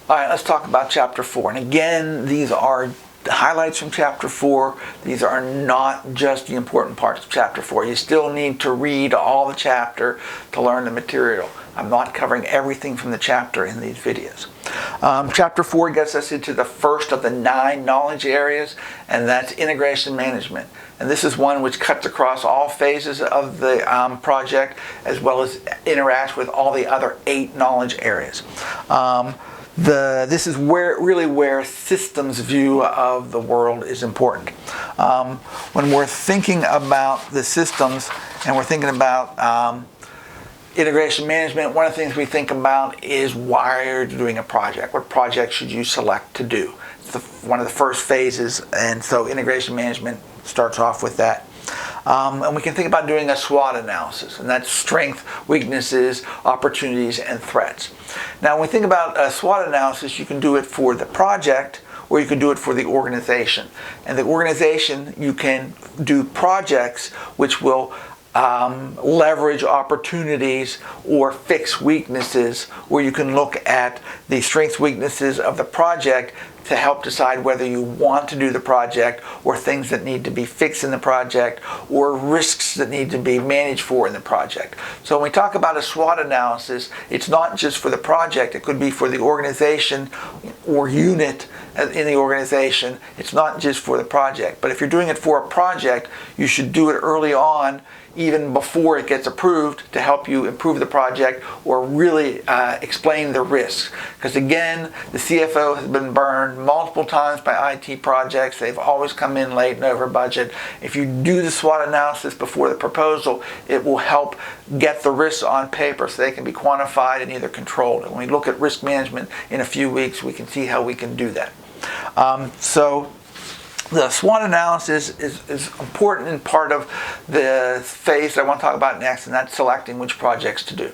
All right, let's talk about Chapter 4. And again, these are highlights from Chapter 4. These are not just the important parts of Chapter 4. You still need to read all the chapter to learn the material. I'm not covering everything from the chapter in these videos. Chapter 4 gets us into the first of the 9 knowledge areas, and that's integration management. And this is one which cuts across all phases of the project, as well as interacts with all the other 8 knowledge areas. This is where systems view of the world is important. When we're thinking about the systems and we're thinking about integration management, one of the things we think about is why you're doing a project. What project should you select to do? It's one of the first phases, and so integration management starts off with that. And we can think about doing a SWOT analysis, and that's strengths, weaknesses, opportunities, and threats. Now, when we think about a SWOT analysis, you can do it for the project, or you can do it for the organization. And the organization, you can do projects which will leverage opportunities or fix weaknesses, where you can look at the strengths, weaknesses of the project to help decide whether you want to do the project, or things that need to be fixed in the project, or risks that need to be managed for in the project. So when we talk about a SWOT analysis, it's not just for the project, it could be for the organization or unit in the organization. It's not just for the project. But if you're doing it for a project, you should do it early on, even before it gets approved, to help you improve the project or really explain the risks. Because again, the CFO has been burned multiple times by IT projects. They've always come in late and over budget. If you do the SWOT analysis before the proposal, it will help get the risks on paper so they can be quantified and either controlled. And when we look at risk management in a few weeks, we can see how we can do that. So the SWOT analysis is important and part of the phase that I want to talk about next, and that's selecting which projects to do.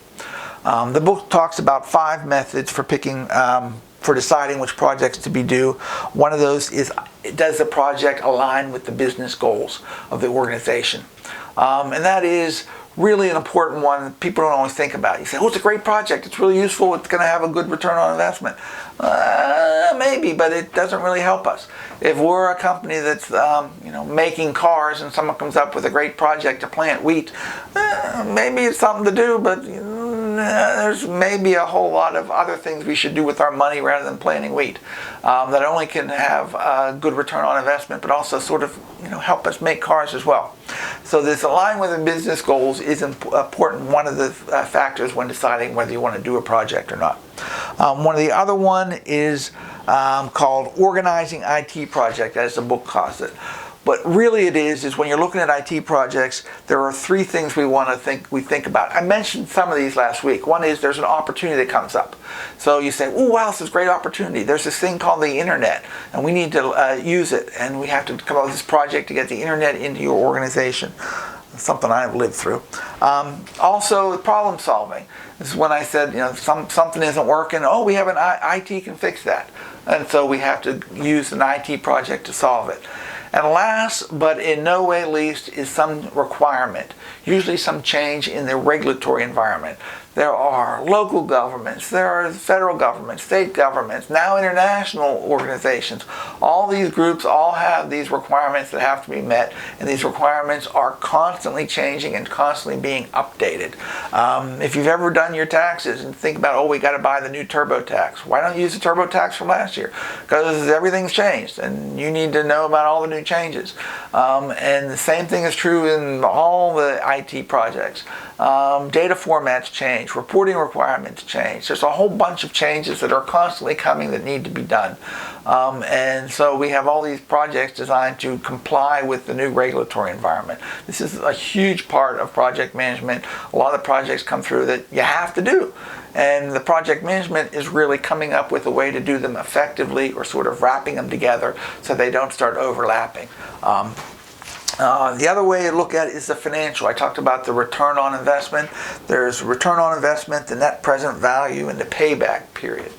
The book talks about 5 methods for picking, for deciding which projects to be due. One of those is, does the project align with the business goals of the organization? And that is really an important one people don't always think about. You say, oh, it's a great project, it's really useful, it's going to have a good return on investment. Maybe, but it doesn't really help us. If we're a company that's making cars, and someone comes up with a great project to plant wheat, maybe it's something to do, but there's maybe a whole lot of other things we should do with our money rather than planting wheat, that only can have a good return on investment, but also sort of help us make cars as well. So this align with the business goals is important, one of the factors when deciding whether you want to do a project or not. One of the other one is called Organizing IT Project, as the book calls it. But really it is when you're looking at IT projects, there are 3 things we think about. I mentioned some of these last week. One is there's an opportunity that comes up. So you say, oh wow, this is a great opportunity. There's this thing called the internet, and we need to use it, and we have to come up with this project to get the internet into your organization. Something I've lived through. Also, problem solving. This is when I said, something isn't working. Oh, we have an IT can fix that, and so we have to use an IT project to solve it. And last, but in no way least, is some requirement, usually some change in the regulatory environment. There are local governments, there are federal governments, state governments, now international organizations. All these groups all have these requirements that have to be met, and these requirements are constantly changing and constantly being updated. If you've ever done your taxes and think about, oh, we got to buy the new TurboTax. Why don't you use the TurboTax from last year? Because everything's changed, and you need to know about all the new changes. And the same thing is true in all the IT projects. Data formats change, reporting requirements change. There's a whole bunch of changes that are constantly coming that need to be done. And so we have all these projects designed to comply with the new regulatory environment. This is a huge part of project management. A lot of the projects come through that you have to do. And the project management is really coming up with a way to do them effectively, or sort of wrapping them together so they don't start overlapping. The other way to look at it is the financial. I talked about the return on investment. There's return on investment, the net present value, and the payback period.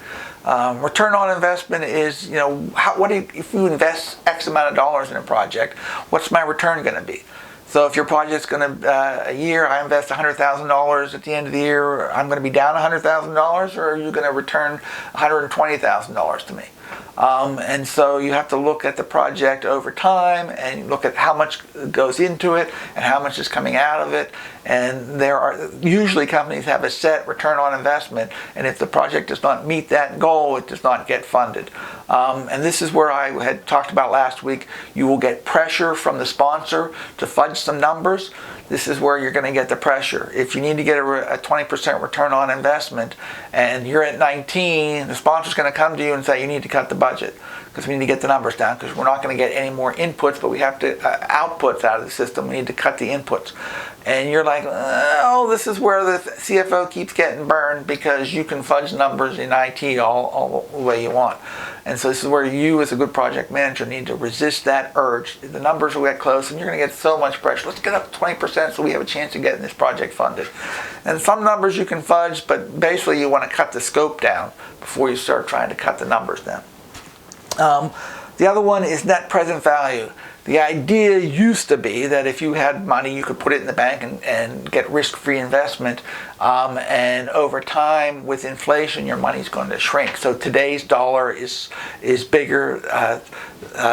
Return on investment is, if you invest X amount of dollars in a project, what's my return going to be? So if your project's going to, a year, I invest $100,000 at the end of the year, I'm going to be down $100,000, or are you going to return $120,000 to me? And so you have to look at the project over time and look at how much goes into it and how much is coming out of it. And there are usually companies have a set return on investment, and if the project does not meet that goal, it does not get funded. And this is where I had talked about last week. You will get pressure from the sponsor to fudge some numbers. This is where you're going to get the pressure. If you need to get a 20% return on investment and you're at 19, the sponsor's going to come to you and say you need to cut the budget because we need to get the numbers down, because we're not going to get any more inputs, but we have to outputs out of the system. We need to cut the inputs. And you're like, oh, this is where the CFO keeps getting burned, because you can fudge numbers in IT all the way you want. And so this is where you, as a good project manager, need to resist that urge. The numbers will get close and you're going to get so much pressure. Let's get up 20% so we have a chance of getting this project funded. And some numbers you can fudge, but basically you want to cut the scope down before you start trying to cut the numbers down. The other one is net present value. The idea used to be that if you had money, you could put it in the bank and get risk-free investment. And over time, with inflation, your money's going to shrink. So today's dollar is bigger,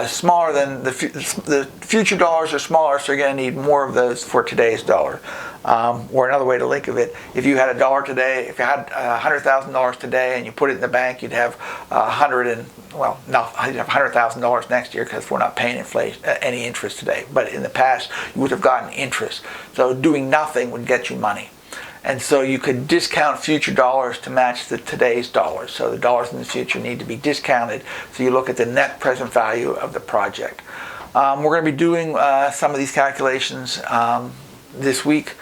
smaller than the future dollars are smaller, so you're going to need more of those for today's dollar. Or another way to think of it, if you had a dollar today, if you had $100,000 today and you put it in the bank, you'd have you'd have $100,000 next year, because we're not paying inflation any interest today. But in the past, you would have gotten interest. So doing nothing would get you money. And so you could discount future dollars to match today's dollars. So the dollars in the future need to be discounted. So you look at the net present value of the project. We're going to be doing some of these calculations this week.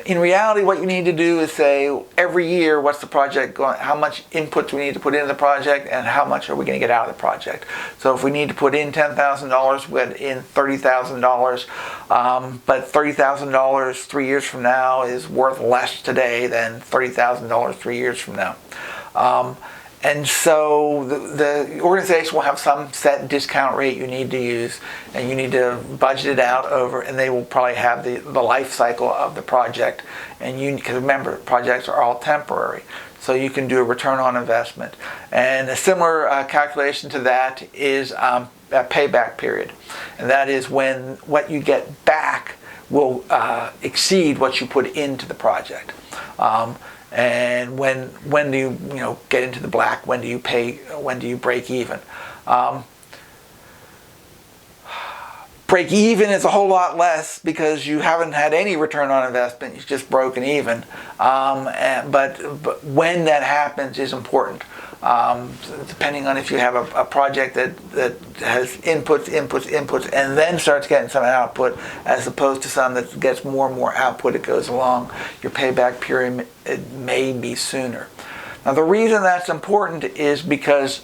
In reality, what you need to do is say every year, what's the project going, how much input do we need to put into the project, and how much are we going to get out of the project. So if we need to put in $10,000, we put in $30,000, but $30,000 3 years from now is worth less today than $30,000 3 years from now. And so the organization will have some set discount rate you need to use, and you need to budget it out over, and they will probably have the life cycle of the project. And because remember, projects are all temporary, so you can do a return on investment. And a similar calculation to that is a payback period, and that is when what you get back will exceed what you put into the project. And when do you get into the black? When do you pay? When do you break even? Break even is a whole lot less because you haven't had any return on investment. You've just broken even. But when that happens is important. Depending on if you have a project that has inputs, and then starts getting some output, as opposed to some that gets more and more output as it goes along, your payback period may be sooner. Now, the reason that's important is because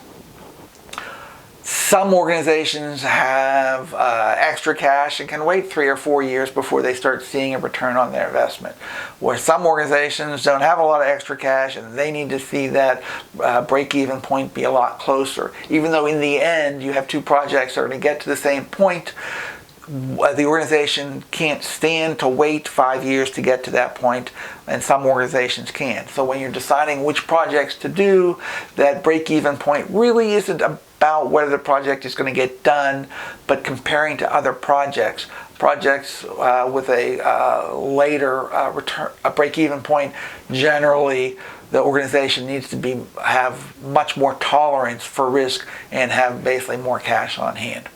some organizations have extra cash and can wait 3 or 4 years before they start seeing a return on their investment. Where some organizations don't have a lot of extra cash and they need to see that break-even point be a lot closer. Even though in the end you have two projects that are going to get to the same point, the organization can't stand to wait 5 years to get to that point, and some organizations can. So when you're deciding which projects to do, that break-even point really isn't about whether the project is going to get done, but comparing to other projects with a later return, a break-even point. Generally, the organization needs to have much more tolerance for risk and have basically more cash on hand.